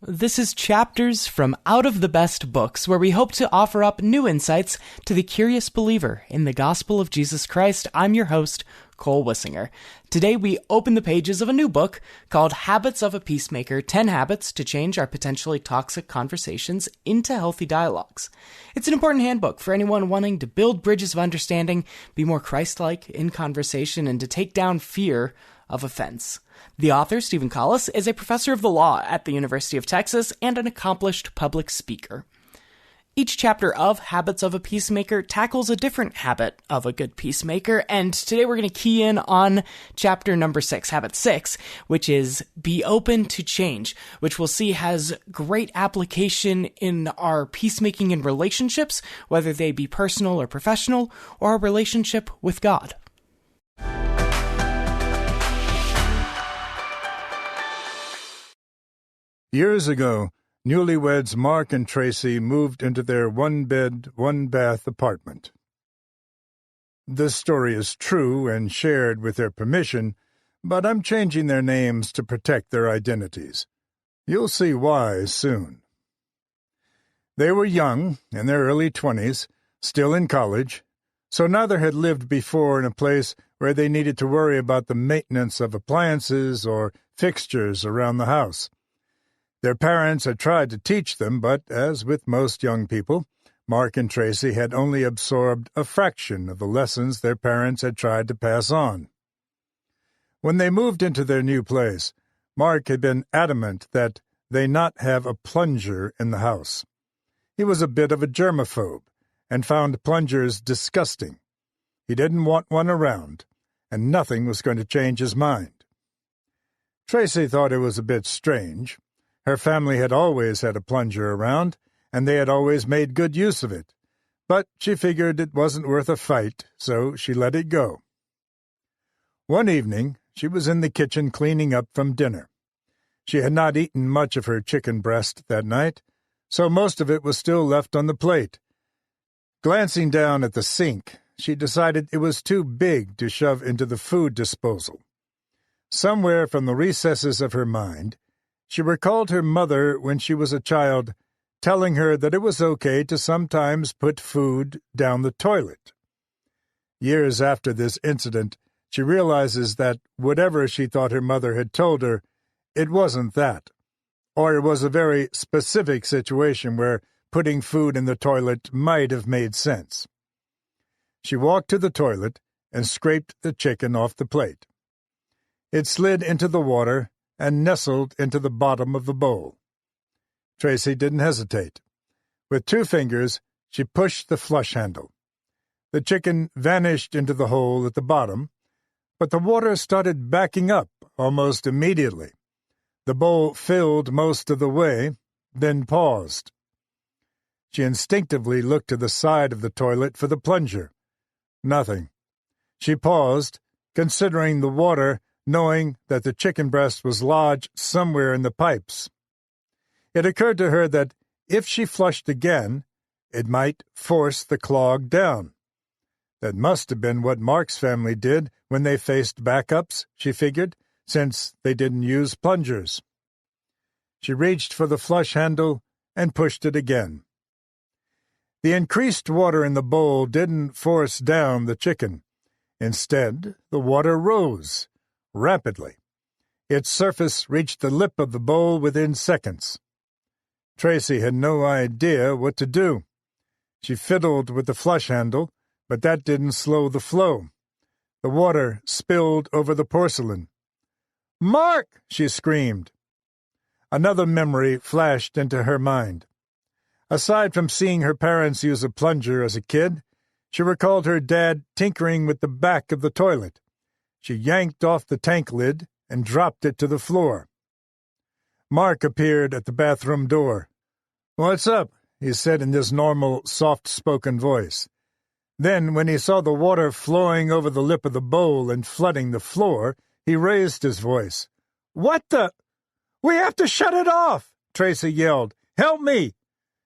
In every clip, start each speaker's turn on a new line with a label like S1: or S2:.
S1: This is Chapters from Out of the Best Books, where we hope to offer up new insights to the curious believer in the gospel of Jesus Christ. I'm your host, Cole Wissinger. Today we open the pages of a new book called Habits of a Peacemaker, 10 Habits to Change Our Potentially Toxic Conversations into Healthy Dialogues. It's an important handbook for anyone wanting to build bridges of understanding, be more Christlike in conversation, and to take down fear of offense. The author, Stephen Collis, is a professor of the law at the University of Texas and an accomplished public speaker. Each chapter of Habits of a Peacemaker tackles a different habit of a good peacemaker, and today we're going to key in on chapter number 6, habit 6, which is be open to change, which we'll see has great application in our peacemaking in relationships, whether they be personal or professional, or our relationship with God.
S2: Years ago, newlyweds Mark and Tracy moved into their one-bed, one-bath apartment. This story is true and shared with their permission, but I'm changing their names to protect their identities. You'll see why soon. They were young, in their early 20s, still in college, so neither had lived before in a place where they needed to worry about the maintenance of appliances or fixtures around the house. Their parents had tried to teach them, but, as with most young people, Mark and Tracy had only absorbed a fraction of the lessons their parents had tried to pass on. When they moved into their new place, Mark had been adamant that they not have a plunger in the house. He was a bit of a germaphobe and found plungers disgusting. He didn't want one around, and nothing was going to change his mind. Tracy thought it was a bit strange. Her family had always had a plunger around, and they had always made good use of it. But she figured it wasn't worth a fight, so she let it go. One evening, she was in the kitchen cleaning up from dinner. She had not eaten much of her chicken breast that night, so most of it was still left on the plate. Glancing down at the sink, she decided it was too big to shove into the food disposal. Somewhere from the recesses of her mind, she recalled her mother when she was a child telling her that it was okay to sometimes put food down the toilet. Years after this incident, she realizes that whatever she thought her mother had told her, it wasn't that, or it was a very specific situation where putting food in the toilet might have made sense. She walked to the toilet and scraped the chicken off the plate. It slid into the water and nestled into the bottom of the bowl. Tracy didn't hesitate. With 2 fingers, she pushed the flush handle. The chicken vanished into the hole at the bottom, but the water started backing up almost immediately. The bowl filled most of the way, then paused. She instinctively looked to the side of the toilet for the plunger. Nothing. She paused, considering the water, knowing that the chicken breast was lodged somewhere in the pipes. It occurred to her that if she flushed again, it might force the clog down. That must have been what Mark's family did when they faced backups, she figured, since they didn't use plungers. She reached for the flush handle and pushed it again. The increased water in the bowl didn't force down the chicken. Instead, the water rose rapidly. Its surface reached the lip of the bowl within seconds. Tracy had no idea what to do. She fiddled with the flush handle, but that didn't slow the flow. The water spilled over the porcelain. "Mark!" she screamed. Another memory flashed into her mind. Aside from seeing her parents use a plunger as a kid, she recalled her dad tinkering with the back of the toilet. She yanked off the tank lid and dropped it to the floor. Mark appeared at the bathroom door. "What's up?" he said in his normal, soft-spoken voice. Then, when he saw the water flowing over the lip of the bowl and flooding the floor, he raised his voice. "What the—" "We have to shut it off!" Tracy yelled. "Help me!"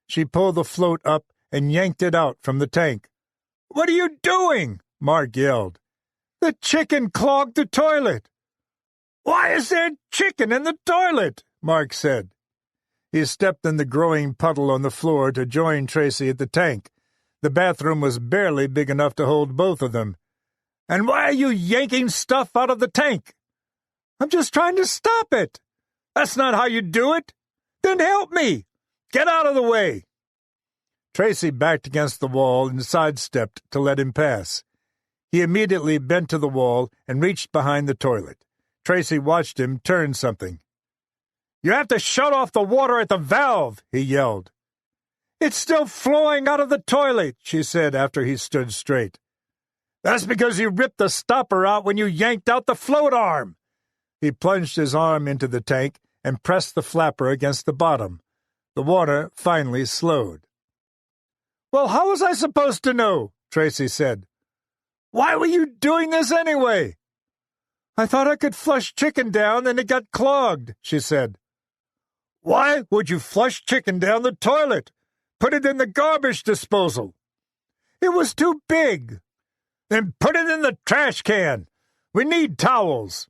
S2: She pulled the float up and yanked it out from the tank. "What are you doing?" Mark yelled. "The chicken clogged the toilet." "Why is there chicken in the toilet?" Mark said. He stepped in the growing puddle on the floor to join Tracy at the tank. The bathroom was barely big enough to hold both of them. "And why are you yanking stuff out of the tank?" "I'm just trying to stop it." "That's not how you do it." "Then help me. Get out of the way." Tracy backed against the wall and sidestepped to let him pass. He immediately bent to the wall and reached behind the toilet. Tracy watched him turn something. "You have to shut off the water at the valve," he yelled. "It's still flowing out of the toilet," she said after he stood straight. "That's because you ripped the stopper out when you yanked out the float arm." He plunged his arm into the tank and pressed the flapper against the bottom. The water finally slowed. "Well, how was I supposed to know?" Tracy said. "Why were you doing this anyway?" "I thought I could flush chicken down and it got clogged," she said. "Why would you flush chicken down the toilet? Put it in the garbage disposal." "It was too big." "Then put it in the trash can. We need towels."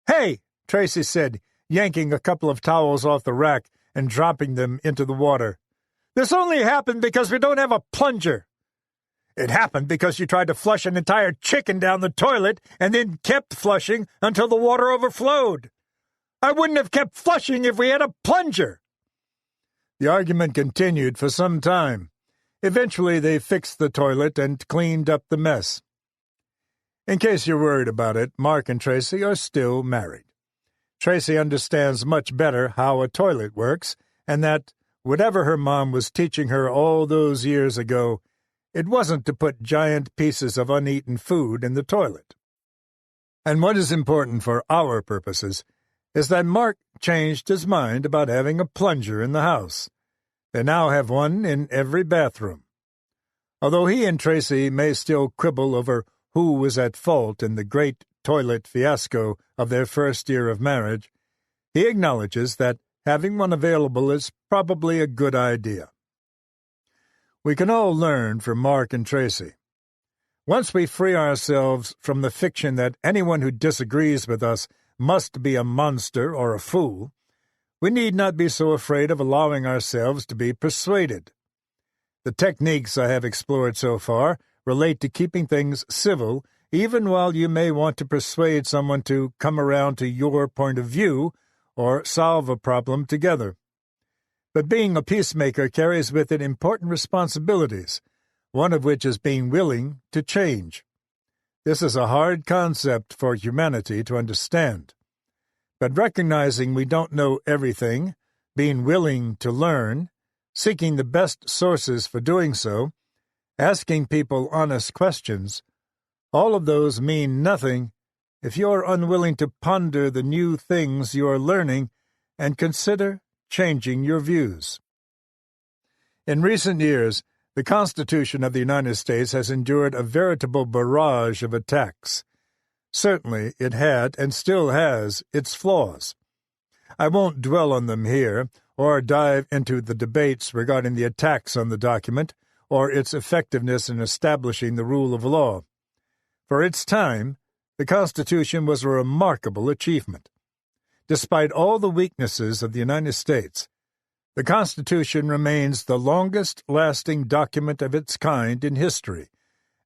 S2: "Hey," Tracy said, yanking a couple of towels off the rack and dropping them into the water. "This only happened because we don't have a plunger." "It happened because you tried to flush an entire chicken down the toilet and then kept flushing until the water overflowed. I wouldn't have kept flushing if we had a plunger." The argument continued for some time. Eventually they fixed the toilet and cleaned up the mess. In case you're worried about it, Mark and Tracy are still married. Tracy understands much better how a toilet works, and that, whatever her mom was teaching her all those years ago, it wasn't to put giant pieces of uneaten food in the toilet. And what is important for our purposes is that Mark changed his mind about having a plunger in the house. They now have one in every bathroom. Although he and Tracy may still quibble over who was at fault in the great toilet fiasco of their first year of marriage, he acknowledges that having one available is probably a good idea. We can all learn from Mark and Tracy. Once we free ourselves from the fiction that anyone who disagrees with us must be a monster or a fool, we need not be so afraid of allowing ourselves to be persuaded. The techniques I have explored so far relate to keeping things civil, even while you may want to persuade someone to come around to your point of view or solve a problem together. But being a peacemaker carries with it important responsibilities, one of which is being willing to change. This is a hard concept for humanity to understand. But recognizing we don't know everything, being willing to learn, seeking the best sources for doing so, asking people honest questions, all of those mean nothing if you're unwilling to ponder the new things you are learning and consider changing your views. In recent years, the Constitution of the United States has endured a veritable barrage of attacks. Certainly it had, and still has, its flaws. I won't dwell on them here, or dive into the debates regarding the attacks on the document, or its effectiveness in establishing the rule of law. For its time, the Constitution was a remarkable achievement. Despite all the weaknesses of the United States, the Constitution remains the longest-lasting document of its kind in history,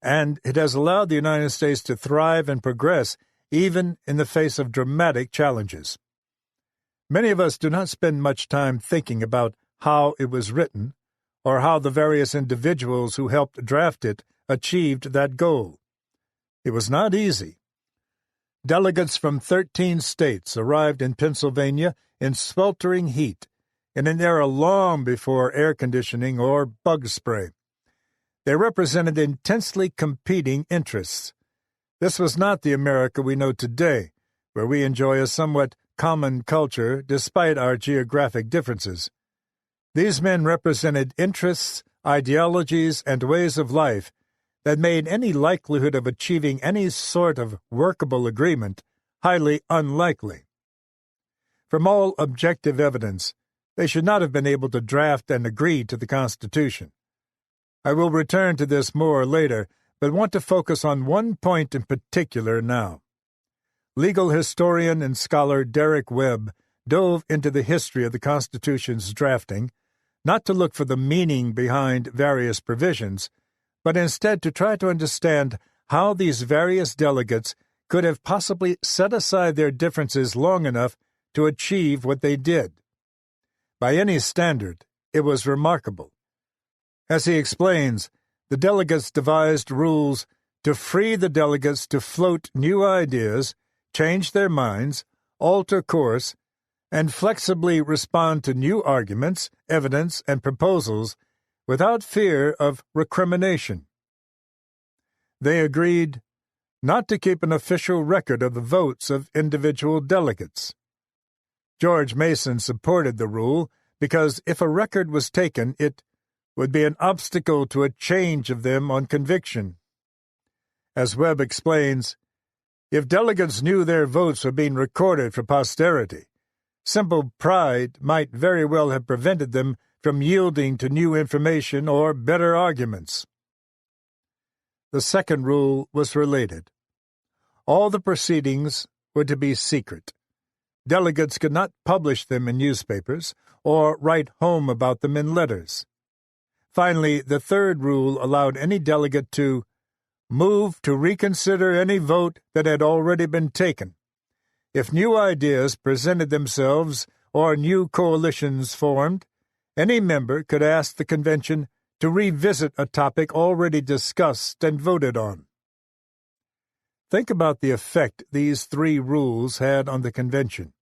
S2: and it has allowed the United States to thrive and progress even in the face of dramatic challenges. Many of us do not spend much time thinking about how it was written or how the various individuals who helped draft it achieved that goal. It was not easy. Delegates from 13 states arrived in Pennsylvania in sweltering heat, in an era long before air conditioning or bug spray. They represented intensely competing interests. This was not the America we know today, where we enjoy a somewhat common culture despite our geographic differences. These men represented interests, ideologies, and ways of life that made any likelihood of achieving any sort of workable agreement highly unlikely. From all objective evidence, they should not have been able to draft and agree to the Constitution. I will return to this more later, but want to focus on one point in particular now. Legal historian and scholar Derek Webb dove into the history of the Constitution's drafting, not to look for the meaning behind various provisions, but instead to try to understand how these various delegates could have possibly set aside their differences long enough to achieve what they did. By any standard, it was remarkable. As he explains, the delegates devised rules to free the delegates to float new ideas, change their minds, alter course, and flexibly respond to new arguments, evidence, and proposals without fear of recrimination. They agreed not to keep an official record of the votes of individual delegates. George Mason supported the rule because if a record was taken, it would be an obstacle to a change of them on conviction. As Webb explains, if delegates knew their votes were being recorded for posterity, simple pride might very well have prevented them from yielding to new information or better arguments. The second rule was related. All the proceedings were to be secret. Delegates could not publish them in newspapers or write home about them in letters. Finally, the third rule allowed any delegate to move to reconsider any vote that had already been taken. If new ideas presented themselves or new coalitions formed, any member could ask the convention to revisit a topic already discussed and voted on. Think about the effect these three rules had on the convention.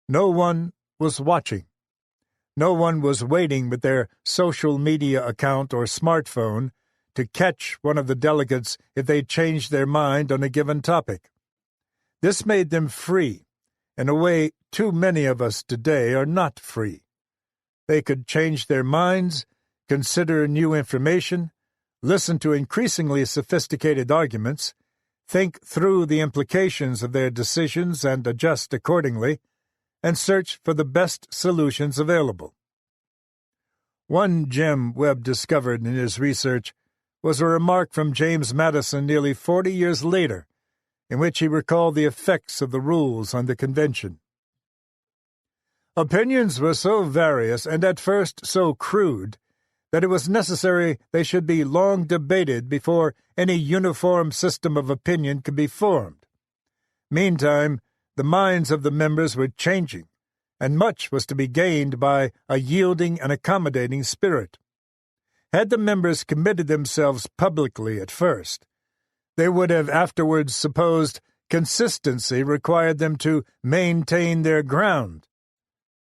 S2: No one was watching. No one was waiting with their social media account or smartphone to catch one of the delegates if they changed their mind on a given topic. This made them free, in a way too many of us today are not free. They could change their minds, consider new information, listen to increasingly sophisticated arguments, think through the implications of their decisions and adjust accordingly, and search for the best solutions available. One gem Webb discovered in his research was a remark from James Madison nearly 40 years later, in which he recalled the effects of the rules on the convention. Opinions were so various and at first so crude that it was necessary they should be long debated before any uniform system of opinion could be formed. Meantime, the minds of the members were changing, and much was to be gained by a yielding and accommodating spirit. Had the members committed themselves publicly at first, they would have afterwards supposed consistency required them to maintain their ground,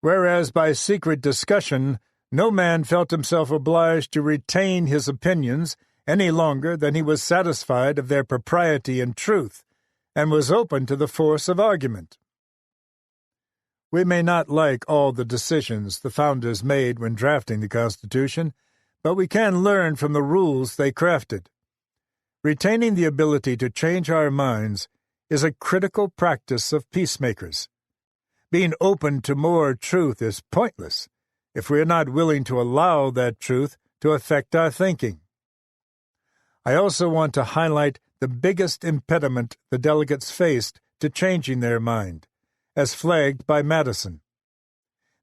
S2: whereas by secret discussion no man felt himself obliged to retain his opinions any longer than he was satisfied of their propriety and truth, and was open to the force of argument. We may not like all the decisions the founders made when drafting the Constitution, but we can learn from the rules they crafted. Retaining the ability to change our minds is a critical practice of peacemakers. Being open to more truth is pointless if we are not willing to allow that truth to affect our thinking. I also want to highlight the biggest impediment the delegates faced to changing their mind, as flagged by Madison.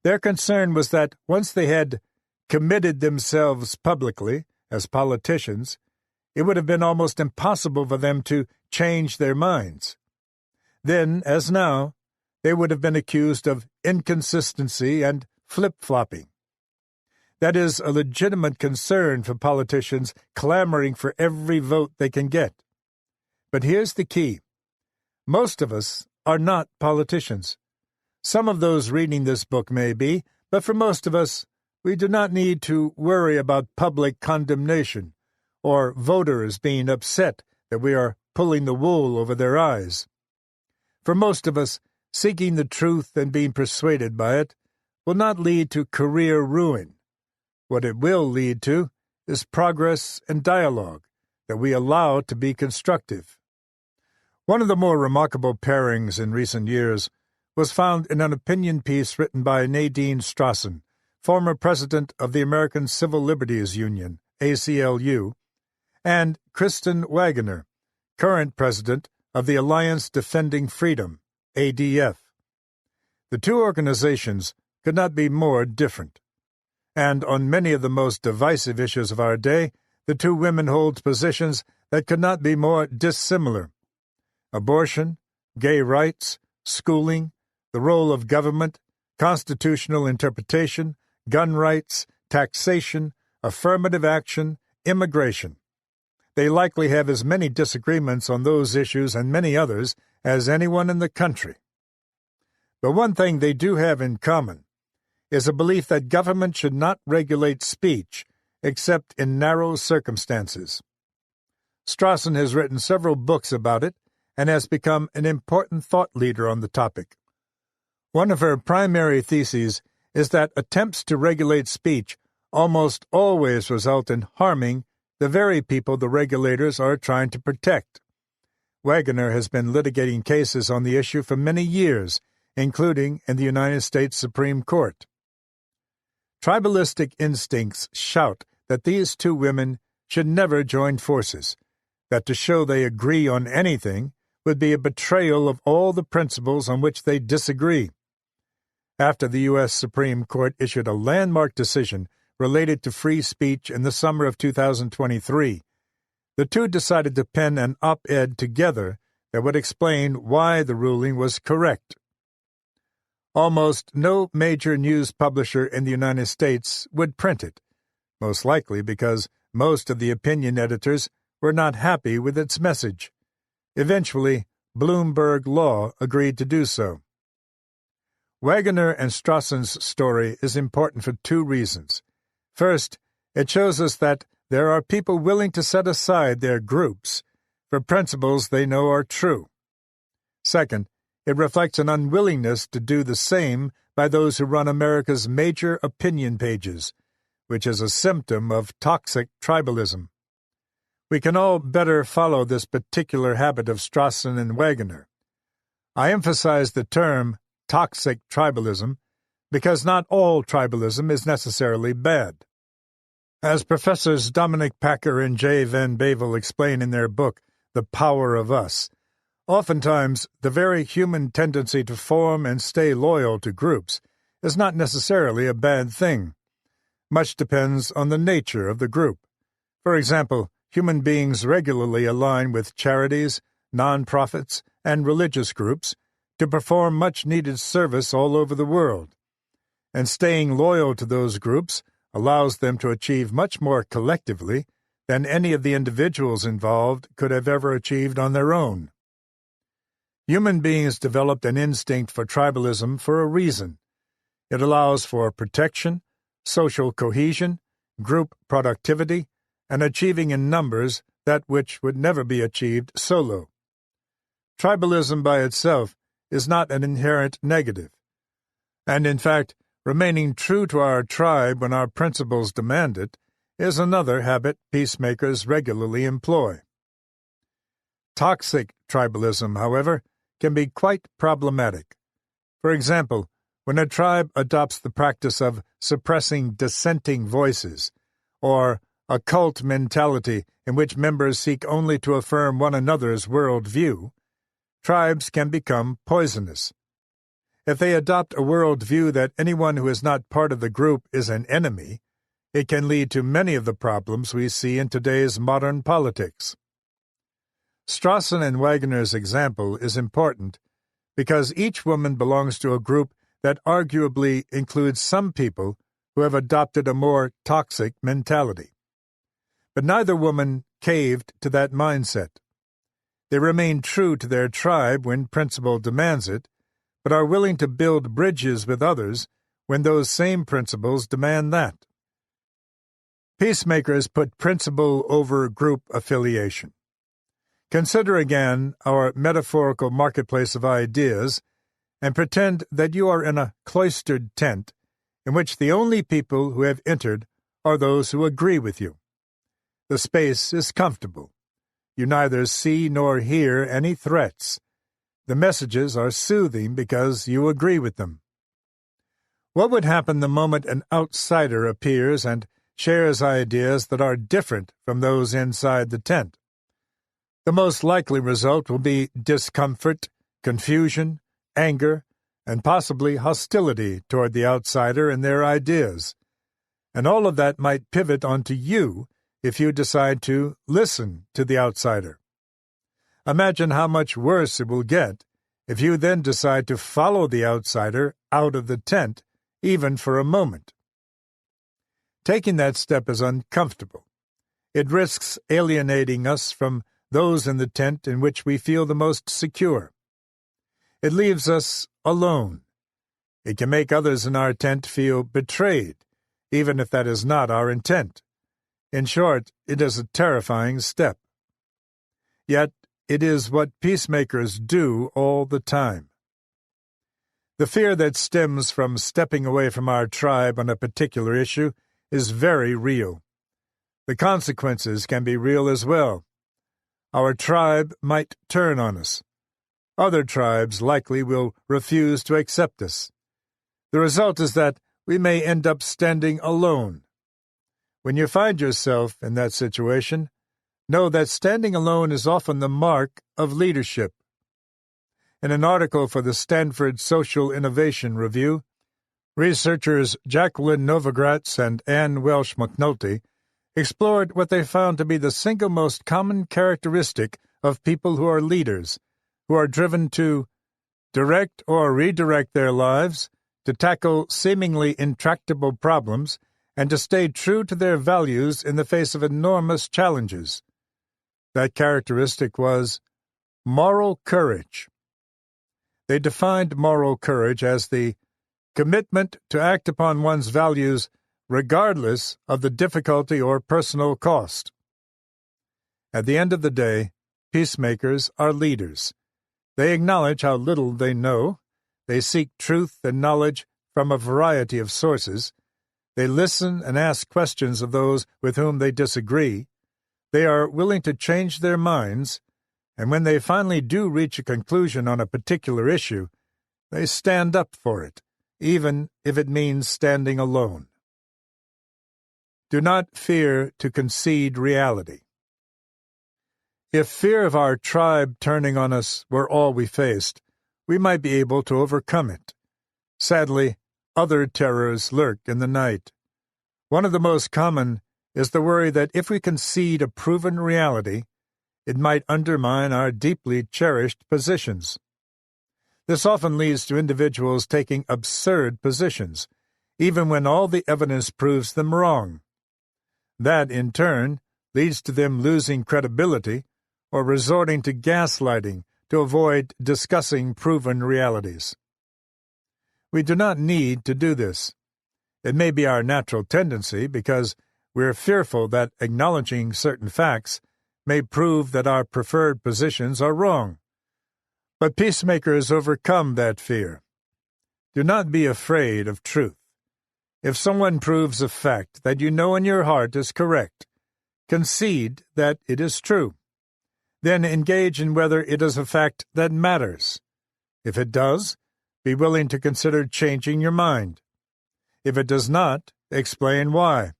S2: Their concern was that once they had committed themselves publicly, as politicians, it would have been almost impossible for them to change their minds. Then, as now, they would have been accused of inconsistency and flip-flopping. That is a legitimate concern for politicians clamoring for every vote they can get. But here's the key. Most of us are not politicians. Some of those reading this book may be, but for most of us, we do not need to worry about public condemnation or voters being upset that we are pulling the wool over their eyes. For most of us, seeking the truth and being persuaded by it will not lead to career ruin. What it will lead to is progress and dialogue that we allow to be constructive. One of the more remarkable pairings in recent years was found in an opinion piece written by Nadine Strossen, former president of the American Civil Liberties Union, ACLU, and Kristen Wagoner, current president of the Alliance Defending Freedom, ADF. The two organizations could not be more different. And on many of the most divisive issues of our day, the two women hold positions that could not be more dissimilar. Abortion, gay rights, schooling, the role of government, constitutional interpretation, gun rights, taxation, affirmative action, immigration. They likely have as many disagreements on those issues and many others as anyone in the country. But one thing they do have in common is a belief that government should not regulate speech except in narrow circumstances. Strawson has written several books about it and has become an important thought leader on the topic. One of her primary theses is that attempts to regulate speech almost always result in harming the very people the regulators are trying to protect. Waggoner has been litigating cases on the issue for many years, including in the United States Supreme Court. Tribalistic instincts shout that these two women should never join forces, that to show they agree on anything would be a betrayal of all the principles on which they disagree. After the U.S. Supreme Court issued a landmark decision related to free speech in the summer of 2023, the two decided to pen an op-ed together that would explain why the ruling was correct. Almost no major news publisher in the United States would print it, most likely because most of the opinion editors were not happy with its message. Eventually, Bloomberg Law agreed to do so. Waggoner and Strawson's story is important for two reasons. First, it shows us that there are people willing to set aside their groups for principles they know are true. Second, it reflects an unwillingness to do the same by those who run America's major opinion pages, which is a symptom of toxic tribalism. We can all better follow this particular habit of Strawson and Waggoner. I emphasize the term toxic tribalism because not all tribalism is necessarily bad. As Professors Dominic Packer and J. Van Bavel explain in their book, The Power of Us, oftentimes the very human tendency to form and stay loyal to groups is not necessarily a bad thing. Much depends on the nature of the group. For example, human beings regularly align with charities, non-profits, and religious groups to perform much-needed service all over the world. And staying loyal to those groups allows them to achieve much more collectively than any of the individuals involved could have ever achieved on their own. Human beings developed an instinct for tribalism for a reason. It allows for protection, social cohesion, group productivity, and achieving in numbers that which would never be achieved solo. Tribalism by itself is not an inherent negative, and in fact, remaining true to our tribe when our principles demand it is another habit peacemakers regularly employ. Toxic tribalism, however, can be quite problematic. For example, when a tribe adopts the practice of suppressing dissenting voices, or a cult mentality in which members seek only to affirm one another's worldview, tribes can become poisonous. If they adopt a worldview that anyone who is not part of the group is an enemy, it can lead to many of the problems we see in today's modern politics. Strawson and Waggoner's example is important because each woman belongs to a group that arguably includes some people who have adopted a more toxic mentality. But neither woman caved to that mindset. They remain true to their tribe when principle demands it, but are willing to build bridges with others when those same principles demand that. Peacemakers put principle over group affiliation. Consider again our metaphorical marketplace of ideas and pretend that you are in a cloistered tent in which the only people who have entered are those who agree with you. The space is comfortable. You neither see nor hear any threats. The messages are soothing because you agree with them. What would happen the moment an outsider appears and shares ideas that are different from those inside the tent? The most likely result will be discomfort, confusion, anger, and possibly hostility toward the outsider and their ideas. And all of that might pivot onto you if you decide to listen to the outsider. Imagine how much worse it will get if you then decide to follow the outsider out of the tent, even for a moment. Taking that step is uncomfortable. It risks alienating us from those in the tent in which we feel the most secure. It leaves us alone. It can make others in our tent feel betrayed, even if that is not our intent. In short, it is a terrifying step. Yet, it is what peacemakers do all the time. The fear that stems from stepping away from our tribe on a particular issue is very real. The consequences can be real as well. Our tribe might turn on us. Other tribes likely will refuse to accept us. The result is that we may end up standing alone. When you find yourself in that situation, know that standing alone is often the mark of leadership. In an article for the Stanford Social Innovation Review, researchers Jacqueline Novogratz and Ann Welsh McNulty explored what they found to be the single most common characteristic of people who are leaders, who are driven to direct or redirect their lives, to tackle seemingly intractable problems, and to stay true to their values in the face of enormous challenges. That characteristic was moral courage. They defined moral courage as the commitment to act upon one's values regardless of the difficulty or personal cost. At the end of the day, peacemakers are leaders. They acknowledge how little they know. They seek truth and knowledge from a variety of sources. They listen and ask questions of those with whom they disagree. They are willing to change their minds, and when they finally do reach a conclusion on a particular issue, they stand up for it, even if it means standing alone. Do not fear to concede reality. If fear of our tribe turning on us were all we faced, we might be able to overcome it. Sadly, other terrors lurk in the night. One of the most common is the worry that if we concede a proven reality, it might undermine our deeply cherished positions. This often leads to individuals taking absurd positions, even when all the evidence proves them wrong. That, in turn, leads to them losing credibility or resorting to gaslighting to avoid discussing proven realities. We do not need to do this. It may be our natural tendency because we're fearful that acknowledging certain facts may prove that our preferred positions are wrong. But peacemakers overcome that fear. Do not be afraid of truth. If someone proves a fact that you know in your heart is correct, concede that it is true. Then engage in whether it is a fact that matters. If it does, be willing to consider changing your mind. If it does not, explain why.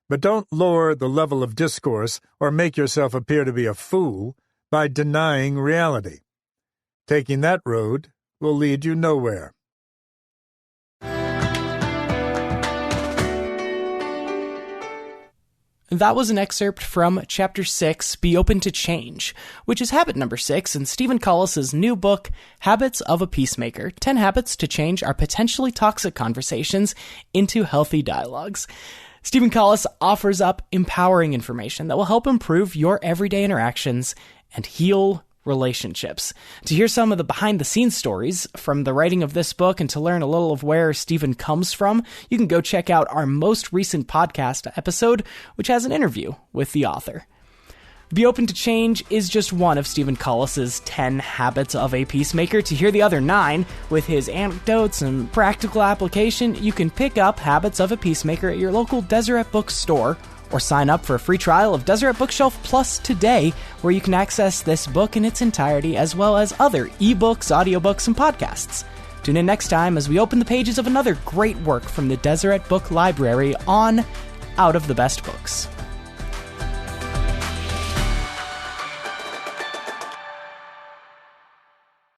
S2: But don't lower the level of discourse or make yourself appear to be a fool by denying reality. Taking that road will lead you nowhere.
S1: That was an excerpt from Chapter 6, Be Open to Change, which is habit number 6 in Stephen Collis' new book, Habits of a Peacemaker, 10 Habits to Change Our Potentially Toxic Conversations into Healthy Dialogues. Stephen Collis offers up empowering information that will help improve your everyday interactions and heal relationships. To hear some of the behind-the-scenes stories from the writing of this book and to learn a little of where Stephen comes from, you can go check out our most recent podcast episode, which has an interview with the author. Be Open to Change is just one of Stephen Collis' 10 Habits of a Peacemaker. To hear the other 9, with his anecdotes and practical application, you can pick up Habits of a Peacemaker at your local Deseret bookstore, or sign up for a free trial of Deseret Bookshelf Plus today, where you can access this book in its entirety, as well as other ebooks, audiobooks, and podcasts. Tune in next time as we open the pages of another great work from the Deseret Book Library on Out of the Best Books.